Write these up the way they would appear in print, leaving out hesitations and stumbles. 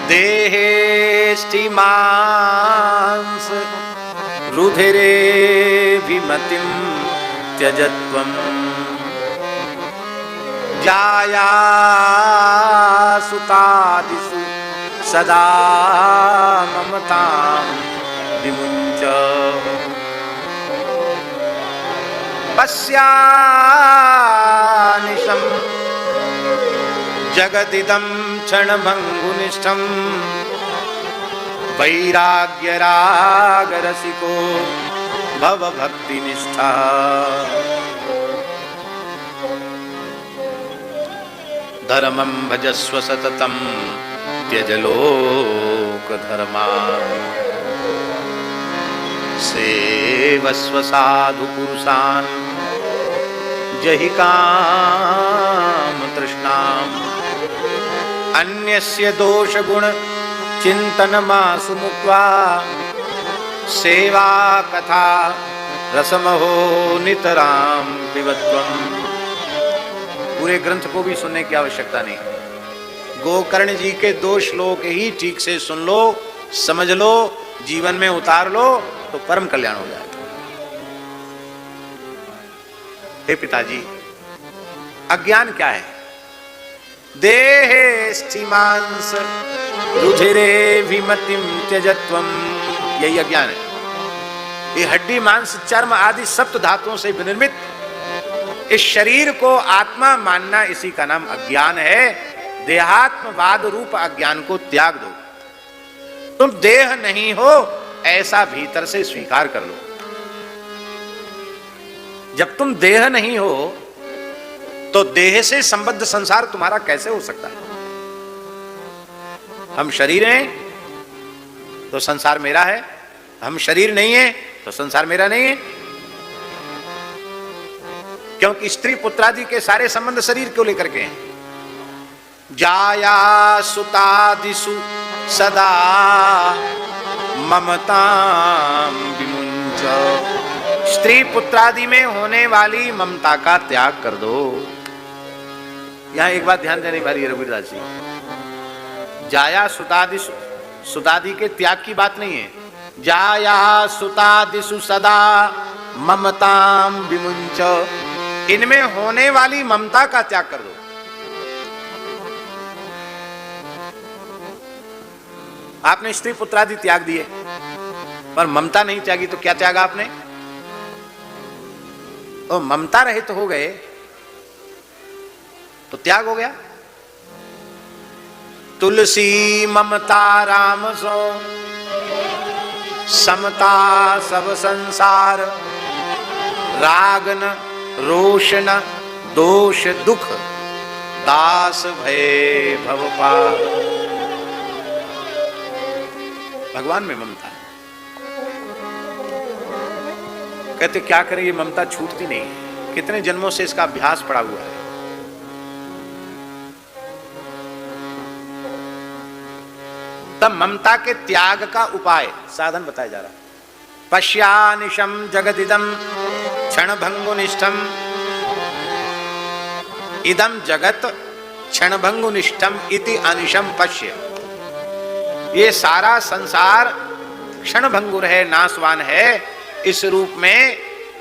देहेष्टिमांस रुधिरे विमतिं त्यजत्वम् जाया सुतादिषु सदा ममतां विमुञ्च पश्यानिशं जगदिदं क्षणभङ्गुनिष्ठं वैराग्यरागरसिको भवभक्तिनिष्ठा धर्मं भजस्व सततं त्यज लोकधर्मान् सेवस्व साधु पुरुषान् जहि काम तृष्णाम् अन्यस्य दोष गुण चिंतनमासु मुक्त्वा सेवा कथा रसमहो नितराम पिबत्वम्। पूरे ग्रंथ को भी सुनने की आवश्यकता नहीं, गोकर्ण जी के 2 श्लोक ही ठीक से सुन लो, समझ लो, जीवन में उतार लो तो परम कल्याण हो जाएगा। हे पिताजी, अज्ञान क्या है? देहेष्टिमांस रुधिरे विमतिं त्यजत्वम, यही अज्ञान है। ये हड्डी मांस चर्म आदि सप्त धातुओं से विनिर्मित इस शरीर को आत्मा मानना, इसी का नाम अज्ञान है। देहात्मवाद रूप अज्ञान को त्याग दो। तुम देह नहीं हो ऐसा भीतर से स्वीकार कर लो। जब तुम देह नहीं हो तो देह से संबद्ध संसार तुम्हारा कैसे हो सकता है? हम शरीर हैं तो संसार मेरा है, हम शरीर नहीं है तो संसार मेरा नहीं है। क्योंकि स्त्री पुत्रादि के सारे संबंध शरीर को लेकर के हैं। जाया सुतादिषु सदा ममतां विमुञ्च, स्त्री पुत्रादि में होने वाली ममता का त्याग कर दो। यहां एक बात ध्यान देने वाली है रघुवीरदास जी, जाया सुतादिषु, सुतादि के त्याग की बात नहीं है। जाया सुतादिषु सदा ममतां विमुञ्च, इनमें होने वाली ममता का त्याग कर दो। आपने स्त्री पुत्रादि त्याग दिए पर ममता नहीं त्यागी, तो क्या त्यागा आपने? और ममता रहित तो हो गए तो त्याग हो गया। तुलसी ममता राम सो समता सब संसार, राग न रोष न दोष दुख, दास भय भवपार। भगवान में ममता है। कहते क्या करें, ये ममता छूटती नहीं है। कितने जन्मों से इसका अभ्यास पड़ा हुआ है। तब ममता के त्याग का उपाय साधन बताया जा रहा है। पश्यानिशम जगदिदम क्षणभंगुनिष्ठम, इदम जगत क्षणभंगुनिष्ठम इति अनिशम पश्य। ये सारा संसार क्षणभंगुर है, नाशवान है। इस रूप में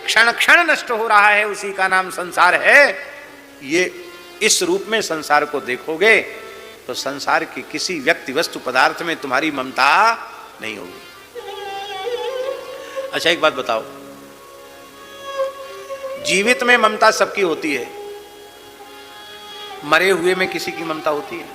क्षण क्षण नष्ट हो रहा है, उसी का नाम संसार है। ये इस रूप में संसार को देखोगे तो संसार की किसी व्यक्ति वस्तु पदार्थ में तुम्हारी ममता नहीं होगी। अच्छा एक बात बताओ, जीवित में ममता सबकी होती है, मरे हुए में किसी की ममता होती है?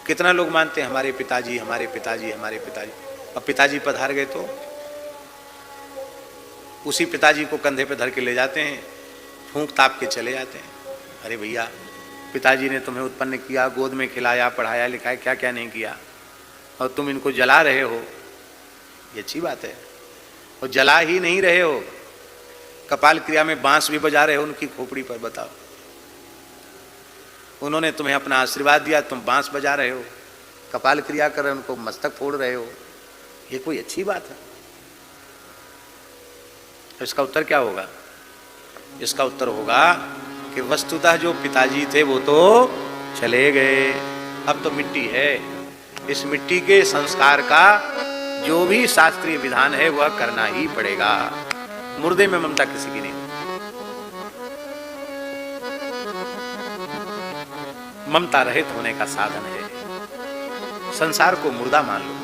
कितना लोग मानते हैं हमारे पिताजी हमारे पिताजी हमारे पिताजी, अब पिताजी पधार गए तो उसी पिताजी को कंधे पे धर के ले जाते हैं, फूंक ताप के चले जाते हैं। अरे भैया, पिताजी ने तुम्हें उत्पन्न किया, गोद में खिलाया, पढ़ाया लिखाया, क्या क्या नहीं किया, और तुम इनको जला रहे हो, ये अच्छी बात है। और जला ही नहीं रहे हो, कपाल क्रिया में बांस भी बजा रहे हो उनकी खोपड़ी पर। बताओ, उन्होंने तुम्हें अपना आशीर्वाद दिया, तुम बांस बजा रहे हो, कपाल क्रिया कर रहे हो, उनको मस्तक फोड़ रहे हो, ये कोई अच्छी बात है? इसका उत्तर क्या होगा? इसका उत्तर होगा कि वस्तुतः जो पिताजी थे वो तो चले गए, अब तो मिट्टी है। इस मिट्टी के संस्कार का जो भी शास्त्रीय विधान है वह करना ही पड़ेगा। मुर्दे में ममता किसी की नहीं। ममता रहित होने का साधन है। संसार को मुर्दा मान लो,